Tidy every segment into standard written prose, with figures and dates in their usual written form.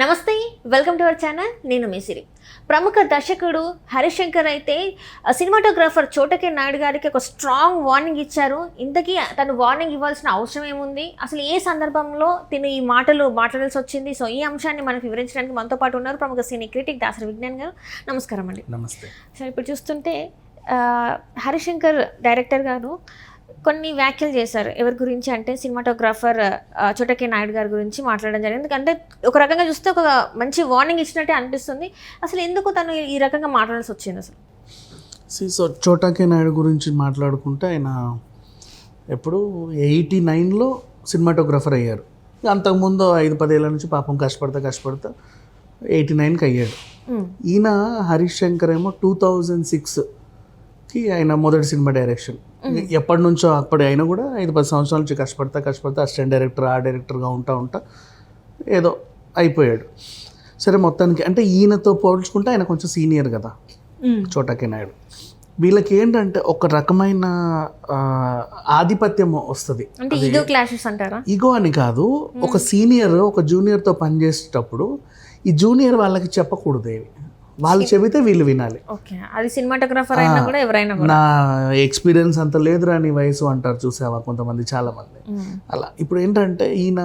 నమస్తే, welcome to our channel. నేను మీ సిరి. ప్రముఖ దర్శకుడు హరీష్ శంకర్ అయితే సినిమాటోగ్రాఫర్ చోటకే నాయుడు గారికి ఒక స్ట్రాంగ్ వార్నింగ్ ఇచ్చారు. ఇంతకీ తను వార్నింగ్ ఇవ్వాల్సిన అవసరం ఏముంది, అసలు ఏ సందర్భంలో తిను ఈ మాటలు మాట్లాడాల్సి వచ్చింది? సో ఈ అంశాన్ని మనకు వివరించడానికి మనతో పాటు ఉన్నారు ప్రముఖ సినీ క్రిటిక్ దాసరి విజ్ఞాన్ గారు. నమస్కారం అండి. నమస్తే. సరే, ఇప్పుడు చూస్తుంటే హరీష్ శంకర్ డైరెక్టర్ గారు కొన్ని వ్యాఖ్యలు చేశారు. ఎవరి గురించి అంటే సినిమాటోగ్రాఫర్ చోటకే నాయుడు గారి గురించి మాట్లాడడం జరిగింది. ఎందుకంటే ఒక రకంగా చూస్తే ఒక మంచి వార్నింగ్ ఇచ్చినట్టే అనిపిస్తుంది. అసలు ఎందుకు తను ఈ రకంగా మాట్లాడాల్సి వచ్చింది అసలు? సో చోటకే నాయుడు గురించి మాట్లాడుకుంటే ఆయన ఎప్పుడు 89లో సినిమాటోగ్రాఫర్ అయ్యారు. అంతకుముందు 5-10 ఏళ్ళ నుంచి పాపం కష్టపడతా 89కి అయ్యాడు. ఈయన హరీష్ శంకర్ ఏమో 2006కి ఆయన మొదటి సినిమా డైరెక్షన్. ఎప్పటి నుంచో అప్పుడు అయినా కూడా 5-10 సంవత్సరాల నుంచి కష్టపడతా అసిస్టెంట్ డైరెక్టర్, ఆ డైరెక్టర్గా ఉంటా ఏదో అయిపోయాడు. సరే, మొత్తానికి అంటే ఈయనతో పోల్చుకుంటే ఆయన కొంచెం సీనియర్ కదా చోటకే నాయుడు. వీళ్ళకి ఏంటంటే ఒక రకమైన ఆధిపత్యం వస్తుంది. ఈగో క్లాషెస్ అంటారా? ఈగో అని కాదు, ఒక సీనియర్ ఒక జూనియర్తో పనిచేసేటప్పుడు ఈ జూనియర్ వాళ్ళకి చెప్పకూడదు ఏవి, వాళ్ళు చెబితే వీళ్ళు వినాలి. అది సినిమాటోగ్రాఫర్ అయినా కూడా ఎవరైనా కూడా. నా ఎక్స్పీరియన్స్ అంత లేదురా నీ వయసు అంటారు, చూసావా కొంతమంది, చాలామంది అలా. ఇప్పుడు ఏంటంటే ఈయన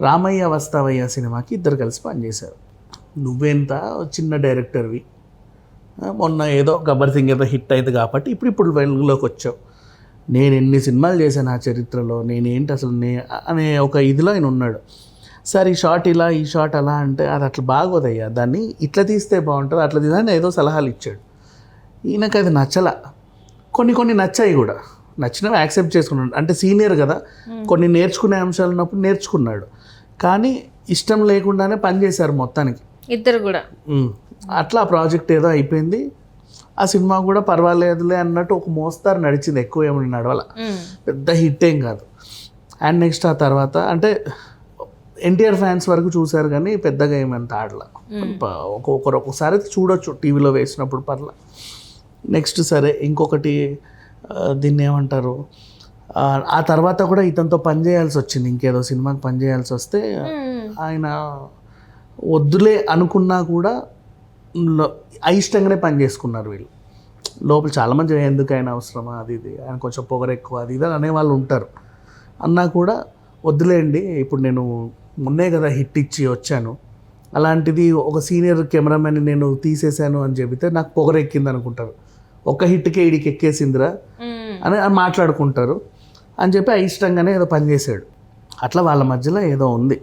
రామయ్య వస్తావయ్య సినిమాకి ఇద్దరు కలిసి పనిచేశారు. నువ్వెంత చిన్న డైరెక్టర్వి, మొన్న ఏదో గబ్బర్ సింగ్ ఏదో హిట్ అయింది కాబట్టి ఇప్పుడు వెలుగులోకి వచ్చావు. నేను ఎన్ని సినిమాలు చేశాను నా చరిత్రలో, నేనేంటి అసలు అనే ఒక ఇదిలో ఆయన ఉన్నాడు. సరే, ఈ షాట్ ఇలా, ఈ షాట్ అలా అంటే అది అట్లా బాగోదయ్యా, దాన్ని ఇట్లా తీస్తే బాగుంటుంది, అట్లా తీసాని ఏదో సలహాలు ఇచ్చాడు. ఈయనకు అది నచ్చలా. కొన్ని నచ్చాయి కూడా, నచ్చినవి యాక్సెప్ట్ చేసుకున్నాడు. అంటే సీనియర్ కదా, కొన్ని నేర్చుకునే అంశాలు ఉన్నప్పుడు నేర్చుకున్నాడు. కానీ ఇష్టం లేకుండానే పనిచేశారు మొత్తానికి ఇద్దరు కూడా. అట్లా ఆ ప్రాజెక్ట్ ఏదో అయిపోయింది. ఆ సినిమా కూడా పర్వాలేదులే అన్నట్టు ఒక మోస్తారు నడిచింది, ఎక్కువ ఏమని నడవాల, పెద్ద హిట్ ఏం కాదు. అండ్ నెక్స్ట్ ఆ తర్వాత అంటే ఎన్టీఆర్ ఫ్యాన్స్ వరకు చూశారు కానీ పెద్దగా ఏమంత ఆడలా. ఒక్కొక్కసారి చూడొచ్చు టీవీలో వేసినప్పుడు పర్లా. నెక్స్ట్ సరే, ఇంకొకటి దీన్ని ఏమంటారు, ఆ తర్వాత కూడా ఇతనితో పనిచేయాల్సి వచ్చింది. ఇంకేదో సినిమాకి పనిచేయాల్సి వస్తే ఆయన వద్దులే అనుకున్నా కూడా అయిష్టంగానే పని చేసుకున్నారు వీళ్ళు. లోపల చాలామంది ఎందుకు ఆయన అవసరమా, అది ఇది, ఆయన కొంచెం పొగరు ఎక్కువ, అది ఇది అనేవాళ్ళు ఉంటారు. అన్నా కూడా వద్దులేండి, ఇప్పుడు నేను మొన్నే కదా హిట్ ఇచ్చి వచ్చాను, అలాంటిది ఒక సీనియర్ కెమెరామెన్ని నేను తీసేశాను అని చెబితే నాకు పొగరు ఎక్కింది అనుకుంటారు. ఒక్క హిట్కే ఇడికి ఎక్కేసిందిరా అని మాట్లాడుకుంటారు అని చెప్పి అయిష్టంగానే ఏదో పనిచేశాడు. అట్లా వాళ్ళ మధ్యలో ఏదో ఉంది.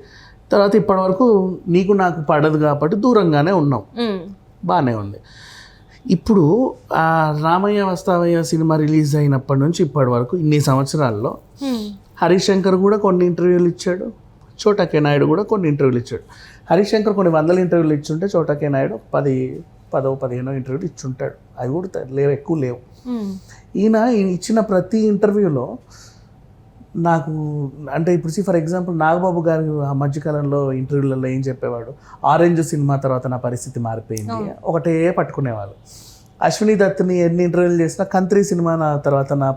తర్వాత ఇప్పటివరకు నీకు నాకు పడదు కాబట్టి దూరంగానే ఉన్నాం, బాగానే ఉంది. ఇప్పుడు ఆ రామయ్య వస్తావయ్య సినిమా రిలీజ్ అయినప్పటి నుంచి ఇప్పటి వరకు ఇన్ని సంవత్సరాల్లో హరీష్ శంకర్ కూడా కొన్ని ఇంటర్వ్యూలు ఇచ్చాడు, చోటకే నాయుడు కూడా కొన్ని ఇంటర్వ్యూలు ఇచ్చాడు. హరీష్ శంకర్ కొన్ని 100 ఇంటర్వ్యూలు ఇచ్చుంటే చోటకే నాయుడు 10-15 ఇంటర్వ్యూలు ఇచ్చుంటాడు. అవి కూడా లేవు, ఎక్కువ లేవు. ఈయన ఇచ్చిన ప్రతి ఇంటర్వ్యూలో నాకు అంటే ఇప్పుడు ఫర్ ఎగ్జాంపుల్ నాగబాబు గారు ఆ మధ్యకాలంలో ఇంటర్వ్యూలలో ఏం చెప్పేవాడు, ఆరెంజ్ సినిమా తర్వాత నా పరిస్థితి మారిపోయింది ఒకటే పట్టుకునేవాళ్ళు. అశ్విని దత్ని ఎన్ని ఇంటర్వ్యూలు చేసినా కంత్రి సినిమా నా తర్వాత నా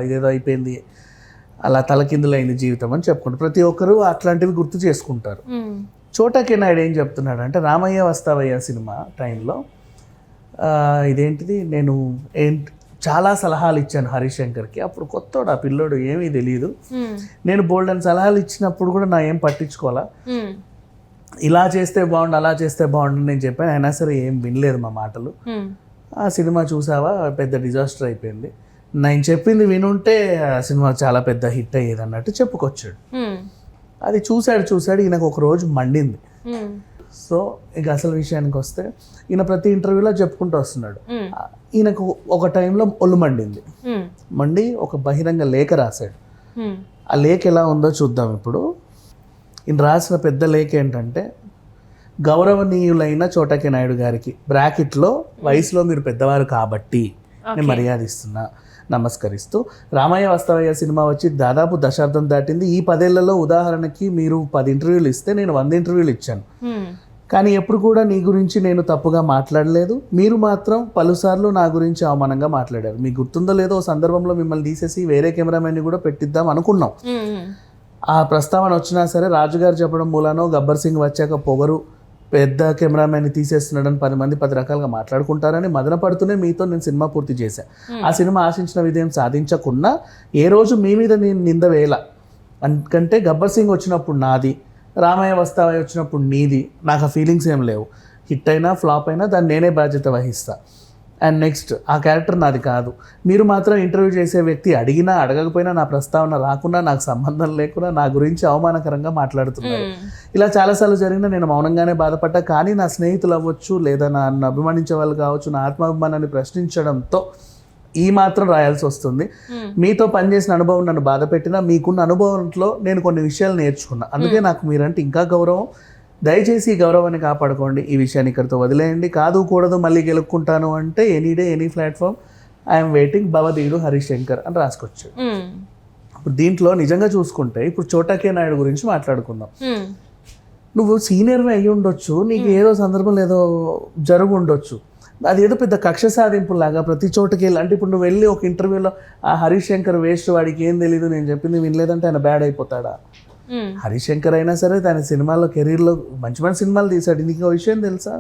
ఇదేదో అయిపోయింది, అలా తలకిందులైంది జీవితం అని చెప్పుకుంటారు. ప్రతి ఒక్కరూ అట్లాంటివి గుర్తు చేసుకుంటారు. చోటకే నాయుడు ఏం చెప్తున్నాడు అంటే రామయ్య వస్తావయ్య సినిమా టైంలో ఇదేంటిది, నేను చాలా సలహాలు ఇచ్చాను హరీష్ శంకర్కి. అప్పుడు కొత్తోడు ఆ పిల్లోడు, ఏమీ తెలియదు. నేను బోల్డ్ అని సలహాలు ఇచ్చినప్పుడు కూడా నా ఏం పట్టించుకోవాలా, ఇలా చేస్తే బాగుండు అలా చేస్తే బాగుండు నేను చెప్పాను, అయినా సరే ఏం వినలేదు మా మాటలు. ఆ సినిమా చూసావా, పెద్ద డిజాస్టర్ అయిపోయింది, నేను చెప్పింది వినుంటే ఆ సినిమా చాలా పెద్ద హిట్ అయ్యేది అన్నట్టు చెప్పుకొచ్చాడు. అది చూశాడు ఈయనకు ఒక రోజు మండింది. సో ఇక అసలు విషయానికి వస్తే ఈయన ప్రతి ఇంటర్వ్యూలో చెప్పుకుంటూ వస్తున్నాడు. ఈయనకు ఒక టైంలో ఒళ్ళు మండి ఒక బహిరంగ లేఖ రాశాడు. ఆ లేఖ ఎలా ఉందో చూద్దాం ఇప్పుడు. ఈయన రాసిన పెద్ద లేఖ ఏంటంటే, గౌరవనీయులైన చోటకే నాయుడు గారికి బ్రాకెట్లో వయసులో మీరు పెద్దవారు కాబట్టి నేను మర్యాద ఇస్తున్నా, నమస్కరిస్తూ, రామయ్య వస్తావయ్య సినిమా వచ్చి దాదాపు దశాబ్దం దాటింది. ఈ 10 ఏళ్లలో ఉదాహరణకి మీరు 10 ఇంటర్వ్యూలు ఇస్తే నేను 100 ఇంటర్వ్యూలు ఇచ్చాను. కానీ ఎప్పుడు కూడా నీ గురించి నేను తప్పుగా మాట్లాడలేదు. మీరు మాత్రం పలుసార్లు నా గురించి అవమానంగా మాట్లాడారు. మీకు గుర్తుందో లేదో, సందర్భంలో మిమ్మల్ని తీసేసి వేరే కెమెరామెన్ని కూడా పెట్టిద్దాం అనుకున్నాం. ఆ ప్రస్తావన వచ్చినా సరే రాజుగారు చెప్పడం మూలానో, గబ్బర్ సింగ్ వచ్చాక పొగరు పెద్ద కెమెరామెన్ని తీసేస్తున్నాడని 10 మంది 10 రకాలుగా మాట్లాడుకుంటారని మదన పడుతూనే మీతో నేను సినిమా పూర్తి చేశాను. ఆ సినిమా ఆశించిన విజయం సాధించకుండా ఏ రోజు మీ మీద నేను నింద వేయాల. ఎందుకంటే గబ్బర్ సింగ్ వచ్చినప్పుడు నాది, రామయ్య వస్తావయ్య వచ్చినప్పుడు నీది, నాకు ఆ ఫీలింగ్స్ ఏం లేవు. హిట్ అయినా ఫ్లాప్ అయినా దాన్ని నేనే బాధ్యత వహిస్తా. అండ్ నెక్స్ట్ ఆ క్యారెక్టర్ నాది కాదు. మీరు మాత్రం ఇంటర్వ్యూ చేసే వ్యక్తి అడిగినా అడగకపోయినా నా ప్రస్తావన రాకుండా నాకు సంబంధం లేకుండా నా గురించి అవమానకరంగా మాట్లాడుతున్నారు. ఇలా చాలాసార్లు జరిగినా నేను మౌనంగానే బాధపడ్డా. కానీ నా స్నేహితులు అవ్వచ్చు లేదా నన్ను అభిమానించే వాళ్ళు కావచ్చు నా ఆత్మాభిమానాన్ని ప్రశ్నించడంతో ఈ మాత్రం రాయాల్సి వస్తుంది. మీతో పనిచేసిన అనుభవం నన్ను బాధ పెట్టినా మీకున్న అనుభవంలో నేను కొన్ని విషయాలు నేర్చుకున్నా. అందుకే నాకు మీరంటే ఇంకా గౌరవం. దయచేసి ఈ గౌరవాన్ని కాపాడుకోండి. ఈ విషయాన్ని ఇక్కడితో వదిలేయండి. కాదు కూడదు మళ్ళీ గెలుక్కుంటాను అంటే any day any platform I'm waiting భవదీయుడు హరిశంకర్ అని రాసుకొచ్చాడు. ఇప్పుడు దీంట్లో నిజంగా చూసుకుంటే ఇప్పుడు చోటాకే నాయుడు గురించి మాట్లాడుకుందాం. నువ్వు సీనియర్వి అయ్యి ఉండొచ్చు, నీకు ఏదో సందర్భంలో ఏదో జరుగు ఉండొచ్చు, అది ఏదో పెద్ద కక్ష సాధింపు లాగా ప్రతి చోటకి వెళ్ళి అంటే ఇప్పుడు నువ్వు వెళ్ళి ఒక ఇంటర్వ్యూలో ఆ హరిశంకర్ వేస్ట్ వాడికి ఏం తెలీదు నేను చెప్పింది వినలేదంటే ఆయన బ్యాడ్ అయిపోతాడా? హరిశంకర్ అయినా సరే తన సినిమాలో కెరీర్లో మంచి మంచి సినిమాలు తీశాడు. నీకు విషయం తెలుసా,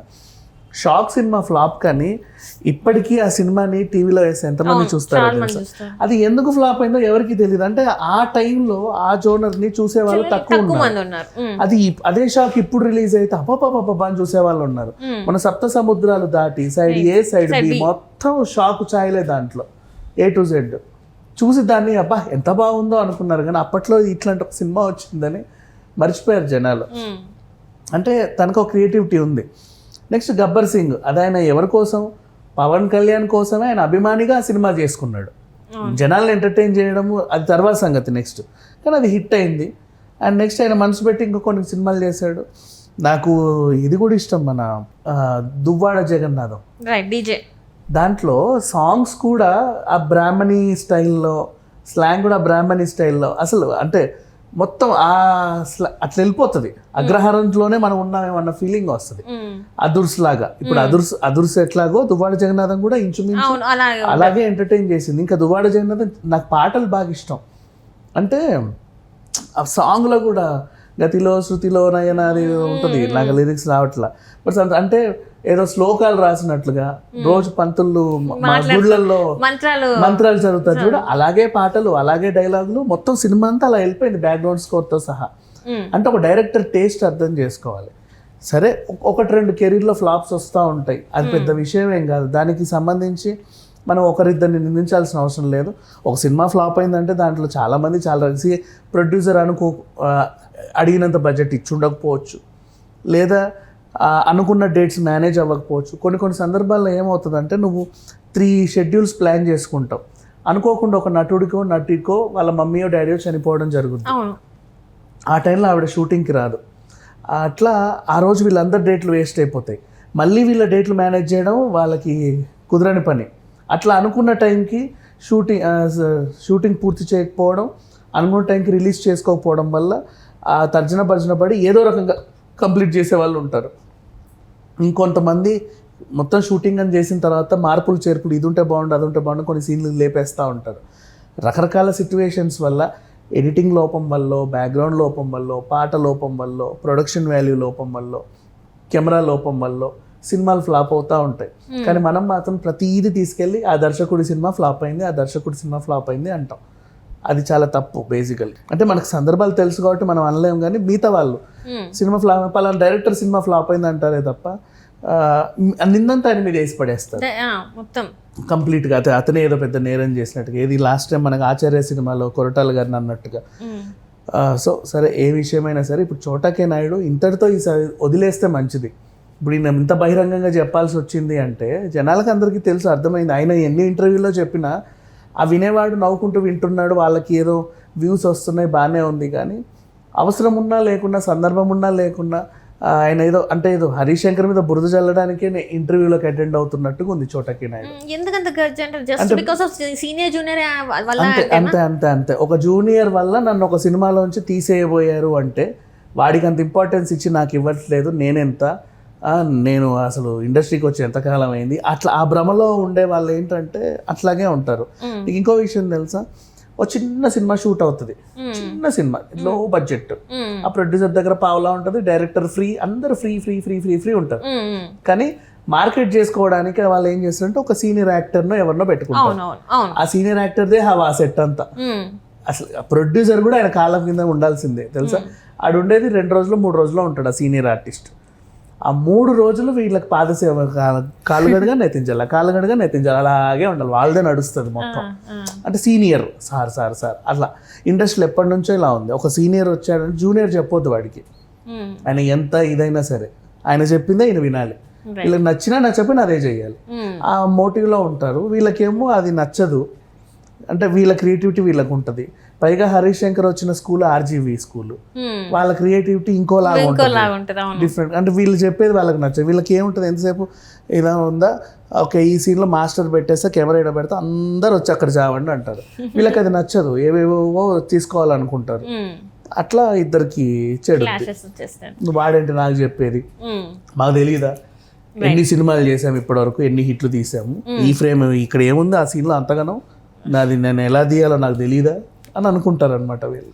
షాక్ సినిమా ఫ్లాప్ కానీ ఇప్పటికీ ఆ సినిమాని టీవీలో వేస్తే ఎంతమంది చూస్తారో తెలుసా? అది ఎందుకు ఫ్లాప్ అయిందో ఎవరికి తెలియదు. అంటే ఆ టైంలో ఆ జోనర్ని చూసేవాళ్ళు తక్కువ ఉన్నారు. అది అదే షాక్ ఇప్పుడు రిలీజ్ అయితే అబ్బా అని చూసేవాళ్ళు ఉన్నారు. మన సప్త సముద్రాలు దాటి సైడ్ ఏ సైడ్ బి మొత్తం షాక్ ఛాయలే దాంట్లో A to Z చూసి దాన్ని అబ్బా ఎంత బాగుందో అనుకున్నారు. కానీ అప్పట్లో ఇట్లాంటి ఒక సినిమా వచ్చిందని మర్చిపోయారు జనాలు. అంటే తనకు ఒక క్రియేటివిటీ ఉంది. నెక్స్ట్ గబ్బర్ సింగ్, అది ఆయన ఎవరి కోసం, పవన్ కళ్యాణ్ కోసమే ఆయన అభిమానిగా ఆ సినిమా చేసుకున్నాడు. జనాల్ని ఎంటర్టైన్ చేయడము అది తర్వాత సంగతి నెక్స్ట్. కానీ అది హిట్ అయింది. అండ్ నెక్స్ట్ ఆయన మనసు పెట్టి ఇంకా కొన్ని సినిమాలు చేశాడు. నాకు ఇది కూడా ఇష్టం, మన దువ్వాడ జగన్నాథం డీజే, దాంట్లో సాంగ్స్ కూడా ఆ బ్రాహ్మణి స్టైల్లో, స్లాంగ్ కూడా బ్రాహ్మణి స్టైల్లో, అసలు అంటే మొత్తం అట్లా వెళ్ళిపోతుంది. అగ్రహారంలోనే మనం ఉన్నామేమన్న ఫీలింగ్ వస్తుంది. అదుర్స్ లాగా ఇప్పుడు అదుర్స్ ఎట్లాగో దువ్వాడ జగన్నాథం కూడా ఇంచుమించు అలాగే ఎంటర్టైన్ చేసింది. ఇంకా దువ్వాడ జగన్నాథం నాకు పాటలు బాగా ఇష్టం. అంటే ఆ సాంగ్లో కూడా గతిలో శృతిలో నయనాది ఉంటుంది, నాకు లిరిక్స్ రావట్లా. బట్ అంటే ఏదో శ్లోకాలు రాసినట్లుగా రోజు పంతులు గుళ్ళల్లో మంత్రాలు చదువుతారు చూడ, అలాగే పాటలు అలాగే డైలాగులు మొత్తం సినిమా అంతా అలా వెళ్ళిపోయింది బ్యాక్గ్రౌండ్ స్కోర్తో సహా. అంటే ఒక డైరెక్టర్ టేస్ట్ అర్థం చేసుకోవాలి. సరే 1-2 కెరీర్లో ఫ్లాప్స్ వస్తూ ఉంటాయి, అది పెద్ద విషయం ఏం కాదు. దానికి సంబంధించి మనం ఒకరిద్దరిని నిందించాల్సిన అవసరం లేదు. ఒక సినిమా ఫ్లాప్ అయిందంటే దాంట్లో చాలామంది చాలా ప్రొడ్యూసర్ అడిగినంత బడ్జెట్ ఇచ్చి ఉండకపోవచ్చు, లేదా అనుకున్న డేట్స్ మేనేజ్ అవ్వకపోవచ్చు. కొన్ని సందర్భాల్లో ఏమవుతుందంటే నువ్వు 3 షెడ్యూల్స్ ప్లాన్ చేసుకుంటావు, అనుకోకుండా ఒక నటుడికో వాళ్ళ మమ్మీయో డాడీయో చనిపోవడం జరుగుతుంది. ఆ టైంలో ఆవిడ షూటింగ్కి రాదు. అట్లా ఆ రోజు వీళ్ళందరి డేట్లు వేస్ట్ అయిపోతాయి. మళ్ళీ వీళ్ళ డేట్లు మేనేజ్ చేయడం వాళ్ళకి కుదరని పని. అట్లా అనుకున్న టైంకి షూటింగ్ పూర్తి చేయకపోవడం, అనుకున్న టైంకి రిలీజ్ చేసుకోకపోవడం వల్ల ఆ తర్జన పడి ఏదో రకంగా కంప్లీట్ చేసే వాళ్ళు ఉంటారు. ఇంకొంతమంది మొత్తం షూటింగ్ అని చేసిన తర్వాత మార్పులు చేర్పులు, ఇది ఉంటే బాగుండు అది ఉంటే బాగుండు, కొన్ని సీన్లు లేపేస్తూ ఉంటారు. రకరకాల సిచ్యువేషన్స్ వల్ల, ఎడిటింగ్ లోపం వల్ల, బ్యాక్గ్రౌండ్ లోపం వల్ల, పాట లోపం వల్ల, ప్రొడక్షన్ వాల్యూ లోపం వల్ల, కెమెరా లోపం వల్ల సినిమాలు ఫ్లాప్ అవుతూ ఉంటాయి. కానీ మనం మాత్రం ప్రతిదీ తీసుకెళ్ళి ఆ దర్శకుడి సినిమా ఫ్లాప్ అయింది అంటాం. అది చాలా తప్పు బేసికల్లీ. అంటే మనకు సందర్భాలు తెలుసు కాబట్టి మనం అనలేము. కానీ మిగతా వాళ్ళు సినిమా ఫ్లాప్, పలానా డైరెక్టర్ సినిమా ఫ్లాప్ అయింది అంటారే తప్ప నిందంతా ఆయన మీద వేసి పడేస్తారు మొత్తం కంప్లీట్గా. అతనే ఏదో పెద్ద నేరం చేసినట్టుగా. ఏది లాస్ట్ టైం మనకు ఆచార్య సినిమాలో కొరటాల గారిని అన్నట్టుగా. సో సరే, ఏ విషయమైనా సరే ఇప్పుడు చోటాకే నాయుడు ఇంతటితో ఈసారి వదిలేస్తే మంచిది. ఇప్పుడు ఈయన ఇంత బహిరంగంగా చెప్పాల్సి వచ్చింది అంటే జనాలకు అందరికీ తెలుసు, అర్థమైంది. ఆయన ఎన్ని ఇంటర్వ్యూలో చెప్పినా ఆ వినేవాడు నవ్వుకుంటూ వింటున్నాడు, వాళ్ళకి ఏదో వ్యూస్ వస్తున్నాయి, బాగానే ఉంది. కానీ అవసరం ఉన్నా లేకున్నా, సందర్భం ఉన్నా లేకున్నా ఆయన ఏదో హరిశంకర్ మీద బురద చల్లడానికే ఇంటర్వ్యూలోకి అటెండ్ అవుతున్నట్టుగా ఉంది చోటాకే నాయుడు. అంతే ఒక జూనియర్ వల్ల నన్ను ఒక సినిమాలోంచి తీసేయబోయారు అంటే వాడికి అంత ఇంపార్టెన్స్ ఇచ్చి నాకు ఇవ్వట్లేదు, నేను అసలు ఇండస్ట్రీకి వచ్చి ఎంతకాలం అయింది, అట్లా ఆ భ్రమలో ఉండే వాళ్ళు ఏంటంటే అట్లాగే ఉంటారు. ఇంకో విషయం తెలుసా, ఒక చిన్న సినిమా షూట్ అవుతుంది, చిన్న సినిమా లో బడ్జెట్, ఆ ప్రొడ్యూసర్ దగ్గర పావులా ఉంటుంది, డైరెక్టర్ ఫ్రీ, అందరు free free free free free ఉంటారు. కానీ మార్కెట్ చేసుకోవడానికి వాళ్ళు ఏం చేస్తారంటే ఒక సీనియర్ యాక్టర్నో ఎవరినో పెట్టుకుంటారు. ఆ సీనియర్ యాక్టర్దే హవా సెట్ అంతా. అసలు ప్రొడ్యూసర్ కూడా ఆయన కాలం కింద ఉండాల్సిందే తెలుసా. ఆడు ఉండేది 2 రోజులు 3 రోజుల్లో ఉంటాడు ఆ సీనియర్ ఆర్టిస్ట్. ఆ 3 రోజులు వీళ్ళకి పాదసేవ, కాలుగడగా నెత్తించాలి, అలాగే ఉండాలి, వాళ్ళదే నడుస్తుంది మొత్తం. అంటే సీనియర్ సార్ సార్ సార్ అట్లా ఇండస్ట్రీలో ఎప్పటి నుంచో ఇలా ఉంది. ఒక సీనియర్ వచ్చాడంటే జూనియర్ చెప్పొద్దు వాడికి, ఆయన ఎంత ఇదైనా సరే ఆయన చెప్పిందే ఈయన వినాలి. వీళ్ళకి నచ్చినా నచ్చపోయినా అదే చేయాలి. ఆ మోటివ్లో ఉంటారు. వీళ్ళకేమో అది నచ్చదు, అంటే వీళ్ళ క్రియేటివిటీ వీళ్ళకి ఉంటుంది. పైగా హరీష్ శంకర్ వచ్చిన స్కూల్ ఆర్జీవి స్కూల్, వాళ్ళ క్రియేటివిటీ ఇంకోలాగా ఉంటుంది, డిఫరెంట్. అంటే వీళ్ళు చెప్పేది వాళ్ళకి నచ్చదు. వీళ్ళకి ఏముంటుంది, ఎంతసేపు ఇలా ఉందా, ఓకే ఈ సీన్లో మాస్టర్ పెట్టేస్తే కెమెరా ఇక్కడ పెడితే అందరు వచ్చి అక్కడ చావండి అంటారు. వీళ్ళకి అది నచ్చదు, ఏవేవో తీసుకోవాలనుకుంటారు. అట్లా ఇద్దరికి చెడు. వాడేంటి నాకు చెప్పేది, మాకు తెలియదా ఎన్ని సినిమాలు చేసాము ఇప్పటివరకు, ఎన్ని హిట్లు తీసాము, ఈ ఫ్రేమ్ ఇక్కడ ఏముంది ఆ సీన్లో అంతగానో, నాది నేను ఎలా తీయాలో నాకు తెలియదా అని అనుకుంటారు అనమాట వీళ్ళు.